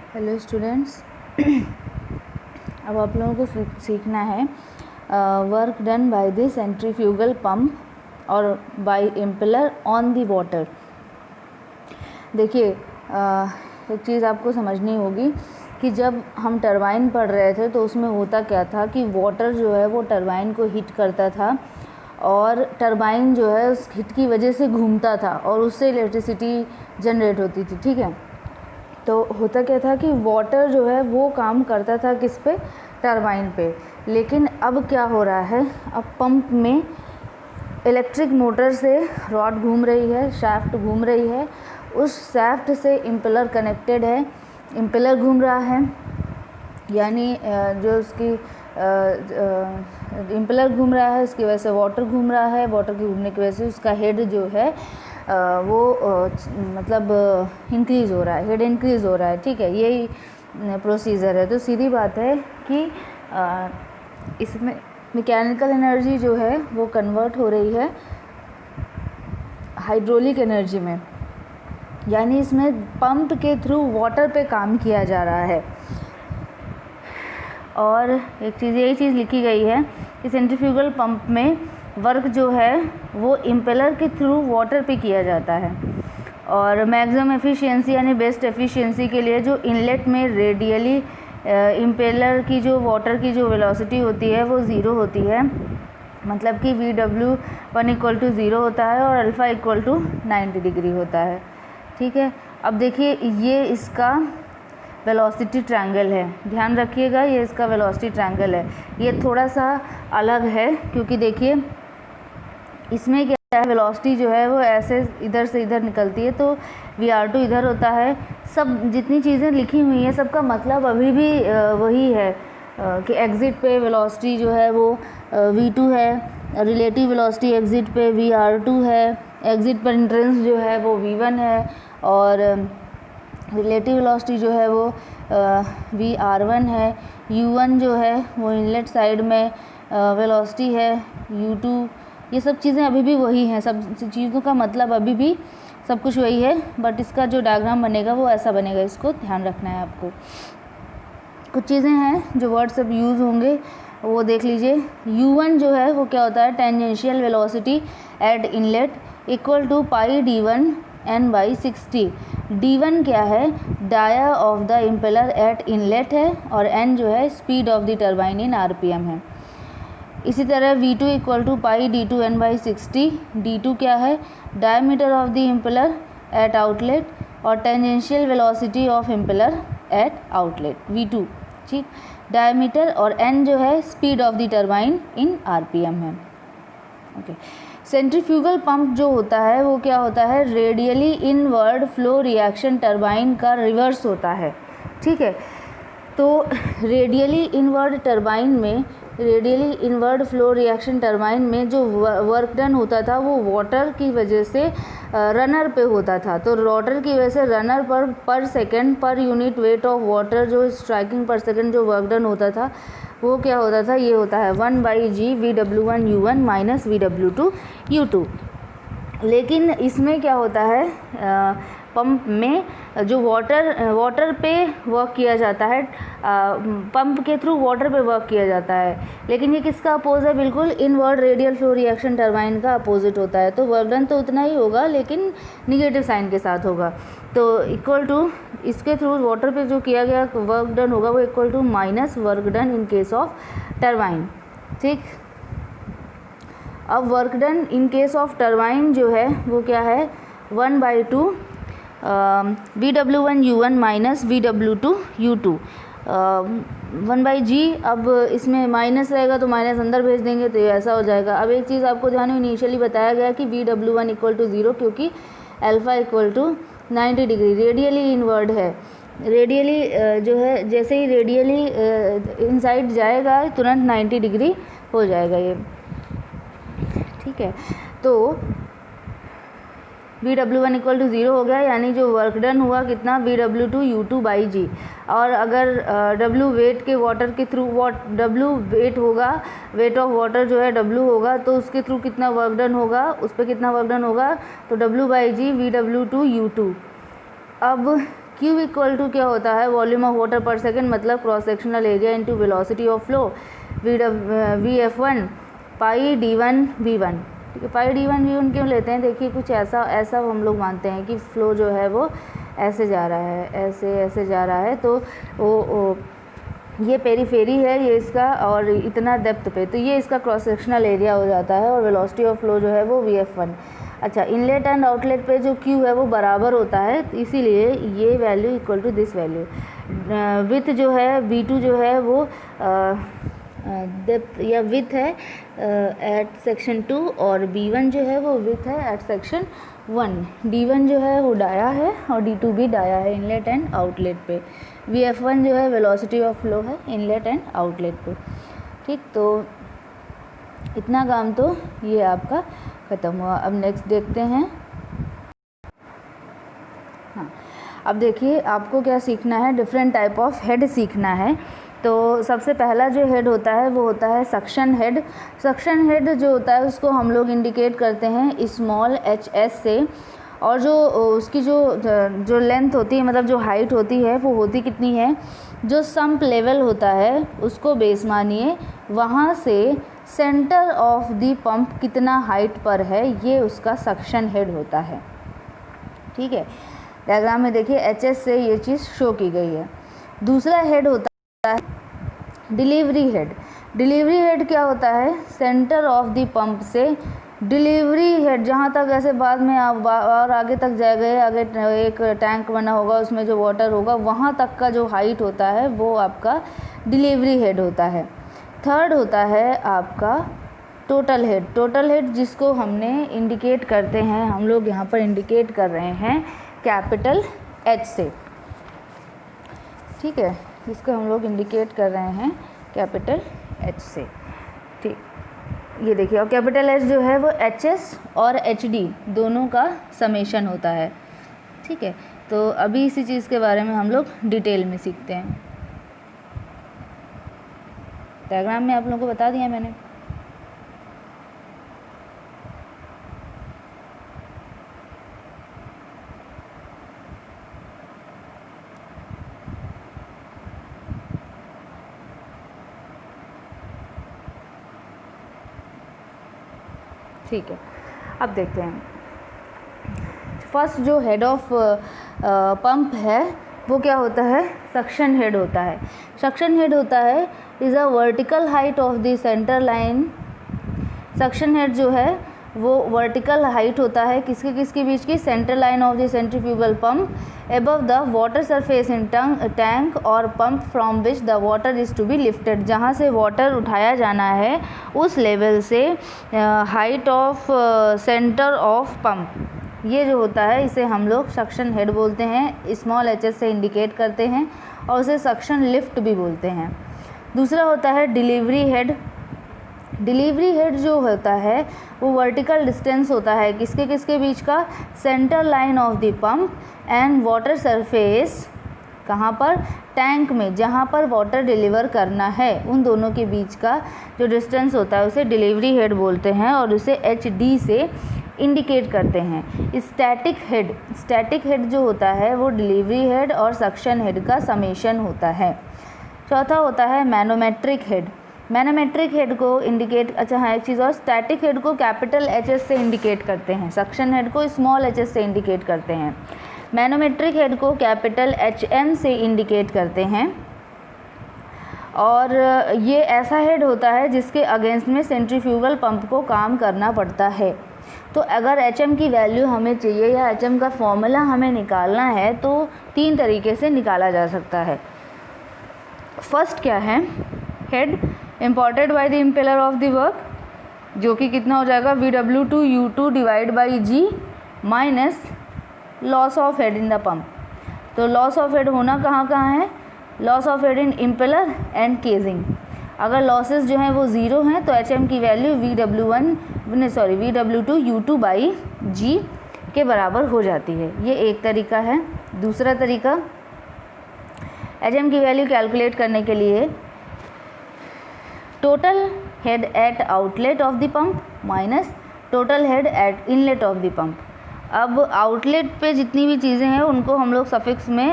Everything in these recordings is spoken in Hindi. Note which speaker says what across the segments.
Speaker 1: हेलो स्टूडेंट्स, अब आप लोगों को सीखना है work done by the centrifugal pump और by impeller on the water. देखिए, एक चीज़ आपको समझनी होगी कि जब हम टरबाइन पढ़ रहे थे तो उसमें होता क्या था कि वाटर जो है वो टरबाइन को हीट करता था और टरबाइन जो है उस हीट की वजह से घूमता था और उससे इलेक्ट्रिसिटी जनरेट होती थी। ठीक है, तो होता क्या था कि वाटर जो है वो काम करता था किस पे, टरबाइन पे। लेकिन अब क्या हो रहा है, अब पंप में इलेक्ट्रिक मोटर से रॉड घूम रही है, शाफ्ट घूम रही है, उस शाफ्ट से इम्पेलर कनेक्टेड है, इम्पेलर घूम रहा है, यानी जो उसकी इम्पेलर घूम रहा है उसकी वजह से वाटर घूम रहा है, वाटर के घूमने की वजह से उसका हेड जो है वो मतलब इंक्रीज़ हो रहा है, हेड इंक्रीज़ हो रहा है। ठीक है, यही प्रोसीजर है। तो सीधी बात है कि इसमें मैकेनिकल एनर्जी जो है वो कन्वर्ट हो रही है हाइड्रोलिक एनर्जी में, यानी इसमें पंप के थ्रू वाटर पे काम किया जा रहा है। और एक चीज़, यही चीज़ लिखी गई है कि सेंट्रीफ्यूगल पंप में वर्क जो है वो इम्पेलर के थ्रू वाटर पे किया जाता है और मैक्सिमम एफिशिएंसी यानी बेस्ट एफिशिएंसी के लिए जो इनलेट में रेडियली इम्पेलर की जो वाटर की जो वेलोसिटी होती है वो ज़ीरो होती है, मतलब कि VW1 = 0 होता है और अल्फ़ा = 90 डिग्री होता है। ठीक है, अब देखिए ये इसका वेलोसिटी ट्रायंगल है, ध्यान रखिएगा, ये इसका वेलोसिटी ट्रायंगल है। ये थोड़ा सा अलग है क्योंकि देखिए इसमें क्या है, वेलोसिटी जो है वो ऐसे इधर से इधर निकलती है तो VR2 इधर होता है। सब जितनी चीज़ें लिखी हुई हैं सबका मतलब अभी भी वही है कि एग्ज़िट पे वेलोसिटी जो है वो V2 है, रिलेटिव वेलोसिटी एग्ज़िट पे VR2 है, एग्ज़िट पर एंट्रेंस जो है वो V1 है और रिलेटिव वेलोसिटी जो है वो VR1 है। U1 जो है वो इनलेट साइड में वेलोसिटी है, U2। ये सब चीज़ें अभी भी वही हैं, सब चीज़ों का मतलब अभी भी सब कुछ वही है, बट इसका जो डायग्राम बनेगा वो ऐसा बनेगा, इसको ध्यान रखना है आपको। कुछ चीज़ें हैं जो वर्ड सब यूज़ होंगे वो देख लीजिए। U1 जो है वो क्या होता है, tangential velocity at inlet = πd1 n/60। d1 क्या है, dia of the impeller at inlet है और n जो है speed of the turbine in RPM है। इसी तरह V2 = πd2 n/60। d2 क्या है, diameter of the impeller at outlet और tangential velocity of impeller at outlet V2। ठीक, डायमीटर और n जो है speed of the turbine in RPM है। ओके, सेंट्रीफ्यूगल पंप जो होता है वो क्या होता है, radially inward flow reaction turbine का रिवर्स होता है। ठीक है, तो रेडियली इनवर्ड टरबाइन में, radially inward flow reaction turbine में जो वर्क डन होता था वो वाटर की वजह से रनर पे होता था। तो वाटर की वजह से रनर पर second per unit weight of water जो स्ट्राइकिंग पर सेकंड जो वर्क डन होता था वो क्या होता था, ये होता है 1/g VW1 U1 - VW2 U2। लेकिन इसमें क्या होता है, पंप में जो वाटर पे वर्क किया जाता है, पंप के थ्रू वाटर पे वर्क किया जाता है, लेकिन ये किसका अपोज है, बिल्कुल inward radial flow reaction turbine का अपोजिट होता है। तो वर्क डन तो उतना ही होगा लेकिन निगेटिव साइन के साथ होगा। तो इक्वल टू इसके थ्रू वाटर पे जो किया गया वर्क डन होगा वो equal to minus work done in case of turbine. ठीक, अब work done in case of turbine जो है वो क्या है, 1/2 VW1 U1 - VW2 U2 1/g। अब इसमें माइनस रहेगा तो माइनस अंदर भेज देंगे तो ये ऐसा हो जाएगा। अब एक चीज़ आपको ध्यान में इनिशियली बताया गया कि VW1 = 0 क्योंकि अल्फ़ा = 90 डिग्री रेडियली इनवर्ड है। रेडियली जो है जैसे ही रेडियली इनसाइड जाएगा तुरंत 90 डिग्री हो जाएगा ये। ठीक है, तो VW1 = 0 हो गया, यानी जो वर्क डन हुआ कितना, VW2 U2/g। और अगर W वेट के वाटर के थ्रू W वेट होगा, वेट ऑफ वाटर जो है W होगा, तो उसके थ्रू कितना वर्क डन होगा, उस पर कितना वर्क डन होगा, तो W/g VW2 U2। अब क्यू इक्वल टू क्या होता है, वॉल्यूम ऑफ वाटर पर सेकेंड, मतलब cross sectional area into velocity of flow, VF1 pi D1 V1। ठीक है, पाई D1 V1 क्यों लेते हैं, देखिए कुछ ऐसा हम लोग मानते हैं कि फ्लो जो है वो ऐसे जा रहा है, ऐसे जा रहा है, तो वो ये पेरीफेरी है ये इसका, और इतना डेप्थ पे, तो ये इसका क्रॉस सेक्शनल एरिया हो जाता है, और वेलोसिटी ऑफ फ्लो जो है वो VF1। अच्छा, इनलेट एंड आउटलेट पे जो क्यू है वो बराबर होता है, इसीलिए ये value equal to this value. With जो है V2 जो है वो डेप्थ या विथ है एट सेक्शन 2, और B1 जो है वो विथ है एट सेक्शन 1। D1 जो है वो डाया है और D2 भी डाया है इनलेट एंड आउटलेट पे। VF1 जो है वेलोसिटी ऑफ फ्लो है इनलेट एंड आउटलेट पे। ठीक, तो इतना काम तो ये आपका ख़त्म हुआ। अब नेक्स्ट देखते हैं। हाँ, अब देखिए आपको क्या सीखना है, डिफरेंट टाइप ऑफ हेड सीखना है। तो सबसे पहला जो हेड होता है वो होता है सक्शन हेड। सक्शन हेड जो होता है उसको हम लोग इंडिकेट करते हैं स्मॉल HS से, और जो उसकी जो लेंथ होती है, मतलब जो हाइट होती है वो होती कितनी है, जो सम्प लेवल होता है उसको बेस मानिए, वहाँ से सेंटर ऑफ द पंप कितना हाइट पर है, ये उसका सक्शन हेड होता है। ठीक है, डायग्राम में देखिए HS से ये चीज़ शो की गई है। दूसरा हेड होता है डिलीवरी हेड। डिलीवरी हेड क्या होता है, सेंटर ऑफ द पंप से डिलीवरी हेड जहाँ तक ऐसे बाद में आप और आगे तक जाएगा, आगे एक टैंक बना होगा उसमें जो वाटर होगा वहाँ तक का जो हाइट होता है वो आपका डिलीवरी हेड होता है। थर्ड होता है आपका टोटल हेड। टोटल हेड जिसको हमने इंडिकेट करते हैं, हम लोग यहाँ पर इंडिकेट कर रहे हैं कैपिटल H से। ठीक है, जिसको हम लोग इंडिकेट कर रहे हैं कैपिटल H से। ठीक, ये देखिए, और कैपिटल H जो है वो HS और HD दोनों का समेशन होता है। ठीक है, तो अभी इसी चीज़ के बारे में हम लोग डिटेल में सीखते हैं। डायग्राम में आप लोगों को बता दिया मैंने। ठीक है, अब देखते हैं। फर्स्ट जो हेड ऑफ पंप है वो क्या होता है, सक्शन हेड होता है। सक्शन हेड होता है is a vertical height of the centre line. Suction head जो है वो वर्टिकल हाइट होता है किसके बीच की, centre line of the centrifugal pump above the water surface in tank और pump from which the water is to be lifted. जहाँ से वाटर उठाया जाना है उस लेवल से height of centre of pump, ये जो होता है इसे हम लोग सक्शन हेड बोलते हैं। स्मॉल HS से इंडिकेट करते हैं और उसे सक्शन लिफ्ट भी बोलते हैं। दूसरा होता है डिलीवरी हेड। डिलीवरी हेड जो होता है वो वर्टिकल डिस्टेंस होता है किसके बीच का, centre line of the pump and water surface, कहाँ पर, टैंक में जहाँ पर वाटर डिलीवर करना है, उन दोनों के बीच का जो डिस्टेंस होता है उसे डिलीवरी हेड बोलते हैं और उसे HD से इंडिकेट करते हैं। स्टैटिक हेड जो होता है वो डिलीवरी हेड और सक्शन हेड का समेशन होता है। चौथा होता है मैनोमेट्रिक हेड। मैनोमेट्रिक हेड को इंडिकेट, अच्छा हाँ एक चीज़ और, स्टैटिक हेड को कैपिटल HS से इंडिकेट करते हैं, सक्शन हेड को स्मॉल HS से इंडिकेट करते हैं, मैनोमेट्रिक हेड को कैपिटल HM से इंडिकेट करते हैं। और ये ऐसा हेड होता है जिसके अगेंस्ट में सेंट्रीफ्यूगल पंप को काम करना पड़ता है। तो अगर HM की वैल्यू हमें चाहिए या HM का फॉर्मूला हमें निकालना है तो 3 तरीके से निकाला जा सकता है। फर्स्ट क्या है, head imported by the impeller of the work, जो कि कितना हो जाएगा, VW2U2 divide by G minus loss of head in the pump. तो लॉस ऑफ हेड होना कहाँ है, loss of head in impeller and casing. अगर लॉसेस जो हैं वो ज़ीरो हैं तो HM की वैल्यू VW2U2 बाई G के बराबर हो जाती है। ये एक तरीका है। दूसरा तरीका, HM की वैल्यू कैलकुलेट करने के लिए total head at outlet of the pump minus total head at inlet of the pump. अब आउटलेट पे जितनी भी चीज़ें हैं उनको हम लोग सफिक्स में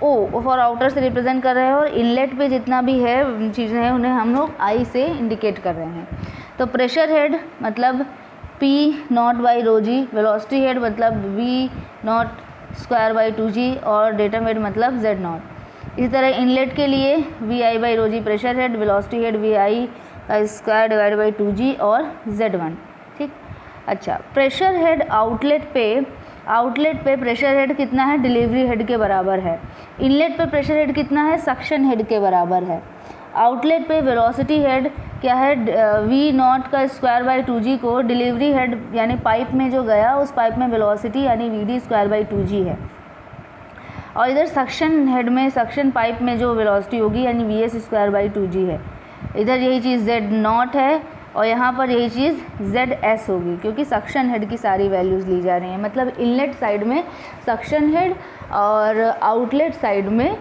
Speaker 1: ओ फॉर आउटर से रिप्रेजेंट कर रहे हैं, और इनलेट पे जितना भी है चीज़ें हैं उन्हें हम लोग आई से इंडिकेट कर रहे हैं। तो प्रेशर हेड मतलब P nought by rho g, velocity head मतलब V nought square by 2G, और डेटम हेड मतलब Z नॉट। इसी तरह इनलेट के लिए VI by rho g pressure head, velocity head VI square divide by 2G और Z1। ठीक, अच्छा प्रेशर हेड आउटलेट पे प्रेशर हेड कितना है, डिलीवरी हेड के बराबर है। इनलेट पे प्रेशर हेड कितना है, सक्शन हेड के बराबर है। आउटलेट पे वेलोसिटी हेड क्या है, V नॉट का स्क्वायर बाई 2G को डिलीवरी हेड यानी पाइप में जो गया उस पाइप में वेलोसिटी यानी VD स्क्वायर बाई 2G है। और इधर सक्शन हेड में सक्शन पाइप में जो वेलोसिटी होगी यानी VS स्क्वायर बाई 2G है। इधर यही चीज़ Z नॉट है और यहाँ पर यही चीज़ ZS होगी, क्योंकि सक्शन हेड की सारी वैल्यूज़ ली जा रही हैं। मतलब इनलेट साइड में सक्शन हेड और आउटलेट साइड में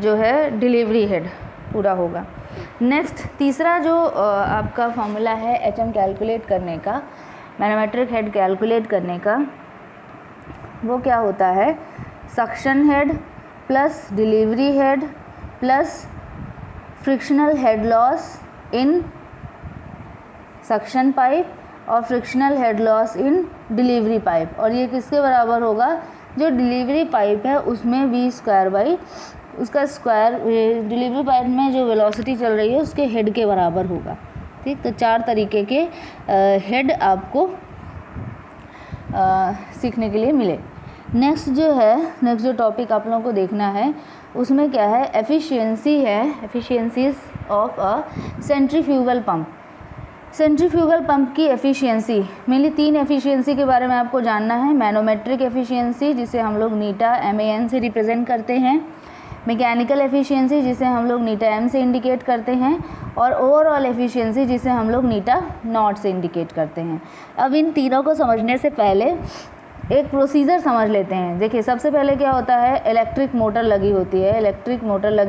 Speaker 1: जो है डिलीवरी हेड पूरा होगा। नेक्स्ट तीसरा जो आपका फॉर्मूला है HM कैलकुलेट करने का, मैनोमेट्रिक हेड कैलकुलेट करने का, वो क्या होता है, suction head plus delivery head plus frictional head loss in suction pipe और frictional head loss in delivery pipe. और ये किसके बराबर होगा, जो डिलीवरी पाइप है उसमें V स्क्वायर बाई उसका स्क्वायर, डिलीवरी पाइप में जो वेलोसिटी चल रही है उसके हेड के बराबर होगा। ठीक, तो 4 तरीके के हेड आपको सीखने के लिए मिले। नेक्स्ट जो टॉपिक आप लोगों को देखना है उसमें क्या है, एफिशिएंसी है, efficiencies of a centrifugal pump. Centrifugal pump की एफिशिएंसी, मेनली 3 एफिशिएंसी के बारे में आपको जानना है। मैनोमेट्रिक एफिशिएंसी जिसे हम लोग नीटा MAN से रिप्रेजेंट करते हैं, मैकेनिकल एफिशिएंसी जिसे हम लोग नीटा M से इंडिकेट करते हैं, और ओवरऑल एफिशिएंसी जिसे हम लोग नीटा नॉट से इंडिकेट करते हैं। अब इन तीनों को समझने से पहले एक प्रोसीजर समझ लेते हैं। देखिए सबसे पहले क्या होता है, इलेक्ट्रिक मोटर लगी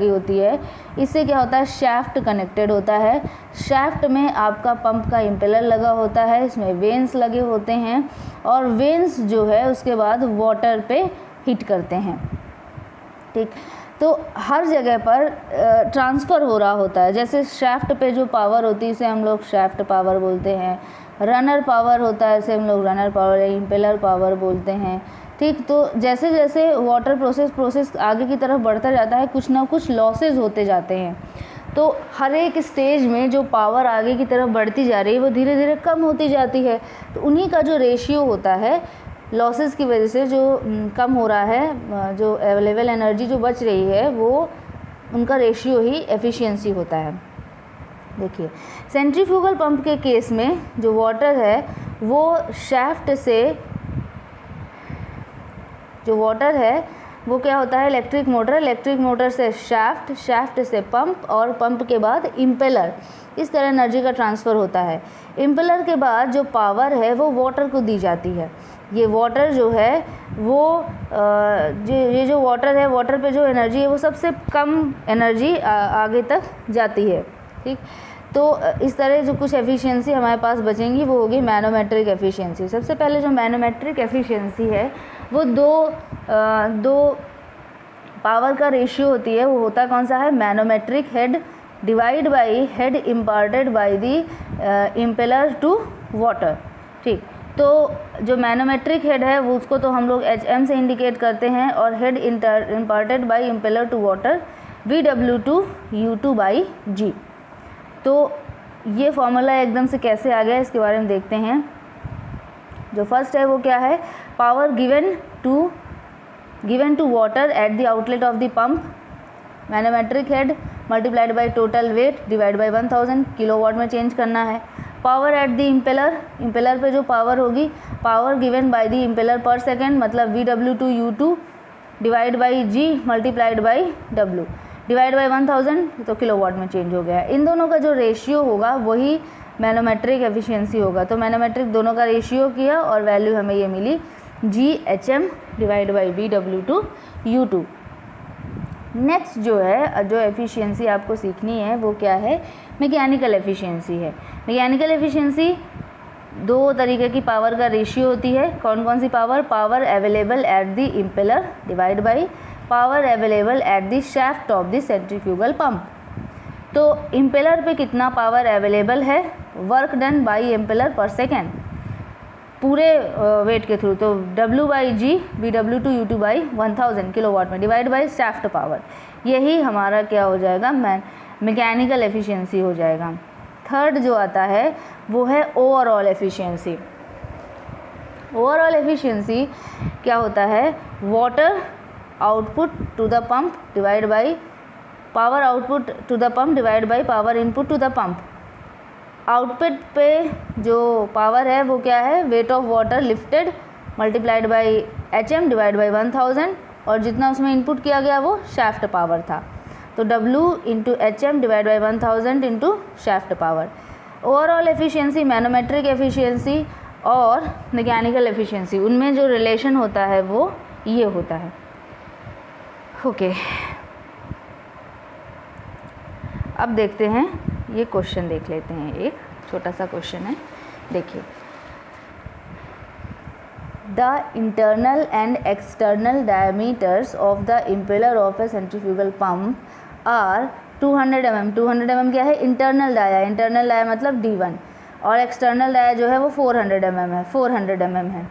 Speaker 1: होती है। इससे क्या होता है, शाफ्ट कनेक्टेड होता है। शाफ्ट में आपका पंप का इम्पेलर लगा होता है, इसमें वेन्स लगे होते हैं, और वेन्स जो है उसके बाद वाटर पे हिट करते हैं। ठीक, तो हर जगह पर ट्रांसफ़र हो रहा होता है। जैसे शाफ्ट पे जो पावर होती है इसे हम लोग शाफ्ट पावर बोलते हैं, रनर पावर होता है इसे हम लोग रनर पावर या इम्पेलर पावर बोलते हैं। ठीक, तो जैसे जैसे वाटर प्रोसेस आगे की तरफ बढ़ता जाता है कुछ ना कुछ लॉसेज होते जाते हैं। तो हर एक स्टेज में जो पावर आगे की तरफ बढ़ती जा रही है वो धीरे धीरे कम होती जाती है। तो उन्हीं का जो रेशियो होता है लॉसेस की वजह से जो कम हो रहा है, जो अवेलेबल एनर्जी जो बच रही है वो उनका रेशियो ही एफिशिएंसी होता है। देखिए सेंट्रीफ्यूगल पंप के केस में जो वाटर है वो शाफ्ट से, जो वाटर है वो क्या होता है, इलेक्ट्रिक मोटर से शाफ्ट से पंप, और पंप के बाद इम्पेलर, इस तरह एनर्जी का ट्रांसफ़र होता है। इम्पेलर के बाद जो पावर है वो वाटर को दी जाती है। ये वाटर जो है वो ये जो वाटर है, वाटर पे जो एनर्जी है वो सबसे कम एनर्जी आगे तक जाती है। ठीक, तो इस तरह जो कुछ एफिशिएंसी हमारे पास बचेंगी वो होगी मैनोमेट्रिक एफिशिएंसी। सबसे पहले जो मैनोमेट्रिक एफिशिएंसी है वो दो पावर का रेशियो होती है। वो होता कौन सा है, manometric head divide by head imparted by the impeller to water. ठीक, तो जो मैनोमेट्रिक हेड है वो उसको तो हम लोग HM से इंडिकेट करते हैं, और head imparted by impeller to water VW2 U2 by G। तो ये फॉर्मूला एकदम से कैसे आ गया इसके बारे में देखते हैं। जो फर्स्ट है वो क्या है, power given to water at the outlet of the pump, manometric head multiplied by total weight divide by 1000 kilowatt में चेंज करना है। पावर एट द इम्पेलर पे जो पावर होगी, power given by the impeller पर सेकेंड मतलब VW2 U2 divide by G multiplied by W divide by 1000, तो किलोवाट में चेंज हो गया। इन दोनों का जो रेशियो होगा वही मैनोमेट्रिक एफिशिएंसी होगा। तो मैनोमेट्रिक दोनों का रेशियो किया और वैल्यू हमें ये मिली GHM divide by VW2 U2। Next जो एफिशिएंसी आपको सीखनी है वो क्या है, मैकेनिकल एफिशिएंसी है। मैकेनिकल एफिशिएंसी दो तरीके की पावर का रेशियो होती है। कौन कौन सी power? Power available at the impeller divide by power available at the shaft of the centrifugal pump. तो इम्पेलर पे कितना पावर अवेलेबल है? वर्क डन बाई इम्पेलर पर सेकेंड पूरे वेट के थ्रू, तो W/G VW2U2/1000 किलोवाट में डिवाइड बाई शाफ्ट पावर, यही हमारा क्या हो जाएगा? मैकेनिकल एफिशिएंसी हो जाएगा। थर्ड जो आता है वो है ओवरऑल एफिशिएंसी। ओवरऑल एफिशिएंसी क्या होता है? Water output to the pump divide by power output to the pump divide by power input to the pump. Output पे जो पावर है वो क्या है? Weight of water lifted multiplied by HM divide by 1000, और जितना उसमें इनपुट किया गया वो शाफ्ट पावर था, तो W into HM divide by 1000 into shaft power. Overall efficiency, manometric efficiency और मैकेनिकल एफिशिएंसी, उनमें जो रिलेशन होता है वो ये होता है। ओके, अब देखते हैं, ये क्वेश्चन देख लेते हैं। एक छोटा सा क्वेश्चन है, देखिए। The internal and external diameters of the impeller of a centrifugal pump are 200 mm। 200 mm क्या है? Internal dia. इंटरनल डाया मतलब D1, और एक्सटर्नल डाया जो है वो 400 mm है, 400 mm है।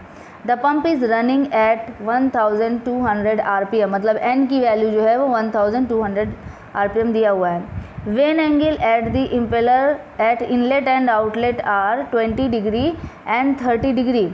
Speaker 1: The pump is running at 1200 RPM, मतलब N की वैल्यू जो है वो 1200 RPM दिया हुआ है। Vane angle at the impeller at inlet and outlet are 20 degree and 30 degree,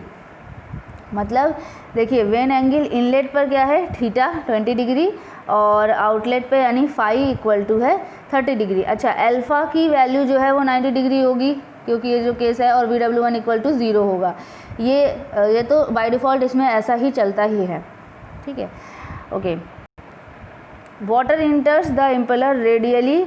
Speaker 1: मतलब देखिए वेन एंगल इनलेट पर क्या है? थीटा 20 डिग्री, और आउटलेट पे यानी फाई इक्वल टू है 30 डिग्री। अच्छा, अल्फ़ा की वैल्यू जो है वो 90 डिग्री होगी क्योंकि ये जो केस है, और VW1 इक्वल टू 0 होगा। ये तो बाय डिफ़ॉल्ट इसमें ऐसा ही चलता ही है, ठीक है। Okay, water इंटर्स the impeller radially.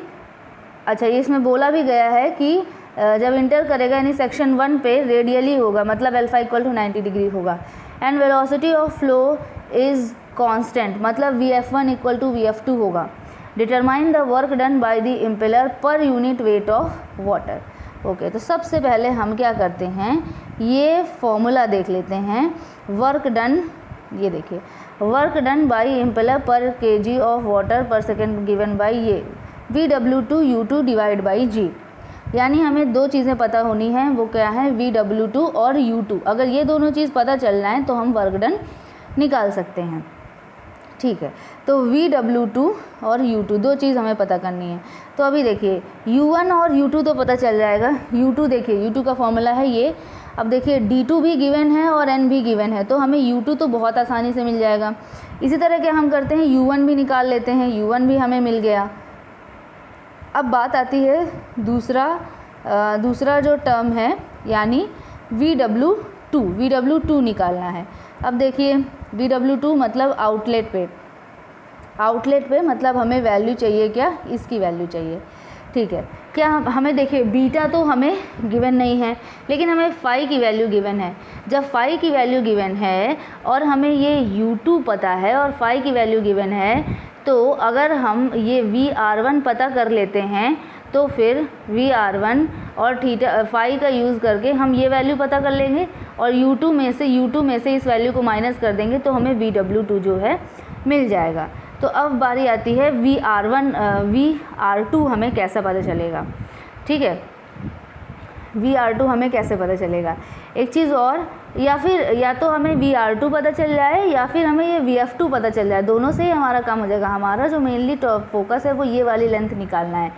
Speaker 1: अच्छा, ये इसमें बोला भी गया है कि जब इंटर करेगा यानी सेक्शन 1 पे रेडियली होगा, मतलब अल्फ़ा इक्वल टू 90 डिग्री होगा। And velocity of flow is constant, मतलब VF1 इक्वल टू VF2 होगा। Determine the work done by the impeller per unit weight of water. Okay, तो सबसे पहले हम क्या करते हैं, ये फॉर्मूला देख लेते हैं। वर्क डन, ये देखिए, वर्क डन बाय इम्पेलर पर kg ऑफ वाटर पर सेकेंड गिवन बाय ये VW2U2 डिवाइड बाई G। यानी हमें दो चीज़ें पता होनी हैं, वो क्या है? VW2 और U2। अगर ये दोनों चीज़ पता चल जाए तो हम वर्क डन निकाल सकते हैं, ठीक है। तो VW2 और U2 दो चीज़ हमें पता करनी है। तो अभी देखिए U1 और U2 तो पता चल जाएगा। U2 देखिए, U2 का फॉर्मूला है ये। अब देखिए D2 भी गिवन है और N भी गिवन है, तो हमें U2 तो बहुत आसानी से मिल जाएगा। इसी तरह क्या हम करते हैं, U1 भी निकाल लेते हैं, U1 भी हमें मिल गया। अब बात आती है दूसरा जो टर्म है, यानी VW2 निकालना है। अब देखिए VW2 मतलब आउटलेट पे मतलब हमें वैल्यू चाहिए क्या? इसकी वैल्यू चाहिए, ठीक है। क्या हमें देखिए बीटा तो हमें गिवन नहीं है, लेकिन हमें फाई की वैल्यू गिवन है। जब फाई की वैल्यू गिवन है और हमें ये U2 पता है और फाई की वैल्यू गिवन है, तो अगर हम ये VR1 पता कर लेते हैं तो फिर VR1 और थीटा फाई का यूज़ करके हम ये वैल्यू पता कर लेंगे, और U2 में से इस वैल्यू को माइनस कर देंगे तो हमें VW2 जो है मिल जाएगा। तो अब बारी आती है VR2 हमें कैसा पता चलेगा, ठीक है। VR2 हमें कैसे पता चलेगा? एक चीज़ और, या तो हमें VR2 पता चल जाए या फिर हमें ये VF2 पता चल जाए, दोनों से ही हमारा काम हो जाएगा। हमारा जो मेनली फोकस है वो ये वाली लेंथ निकालना है,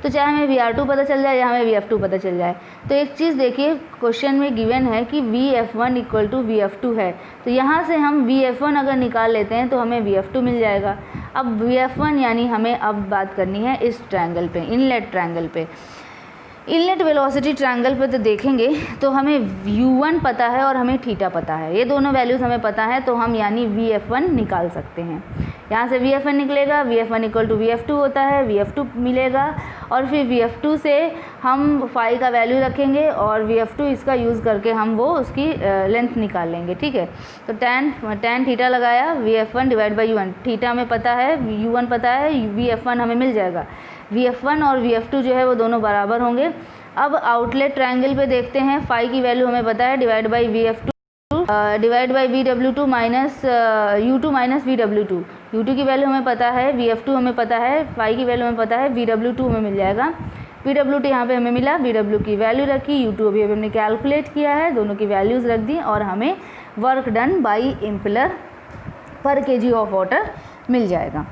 Speaker 1: तो चाहे हमें VR2 पता चल जाए या हमें VF2 पता चल जाए। तो एक चीज़ देखिए, क्वेश्चन में गिवन है कि VF1 इक्वल टू VF2 है, तो यहाँ से हम VF1 अगर निकाल लेते हैं तो हमें VF2 मिल जाएगा। अब VF1 यानी हमें अब बात करनी है इस ट्रायंगल पे, इनलेट ट्रायंगल पे। इनलेट वेलोसिटी ट्रायंगल पे तो देखेंगे तो हमें U1 पता है और हमें थीटा पता है, ये दोनों वैल्यूज़ हमें पता है, तो हम यानी VF1 निकाल सकते हैं। यहाँ से VF1 निकलेगा, VF1 इक्वल टू VF2 होता है, VF2 मिलेगा, और फिर VF2 से हम फाई का वैल्यू रखेंगे और VF2 इसका यूज़ करके हम वो उसकी लेंथ निकाल लेंगे, ठीक है। तो tan थीटा लगाया, VF1 divide by U1, theta हमें पता है, U1 पता है, VF1 हमें मिल जाएगा। VF1 और VF2 जो है वो दोनों बराबर होंगे, अब आउटलेट ट्रायंगल पे देखते हैं, फाई की वैल्यू हमें पता है, divide by divide by VW2 minus U2 minus VW2। U2 की वैल्यू हमें पता है, VF2 हमें पता है, फाई की वैल्यू हमें पता है, VW2 हमें मिल जाएगा। VW2 यहाँ पे हमें मिला, VW की वैल्यू रखी, U2 अभी हमने कैलकुलेट किया है, दोनों की वैल्यूज़ रख दी और हमें वर्क डन बाई इम्पेलर पर kg ऑफ वाटर मिल जाएगा।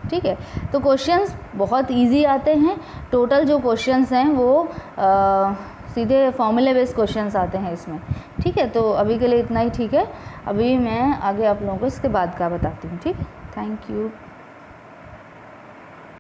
Speaker 1: ठीक है, तो क्वेश्चंस बहुत इजी आते हैं। टोटल जो क्वेश्चंस हैं वो सीधे फॉर्मूले बेस्ड क्वेश्चंस आते हैं इसमें। ठीक है, तो अभी के लिए इतना ही। ठीक है, अभी मैं आगे आप लोगों को इसके बाद का बताती हूँ। ठीक है, थैंक यू।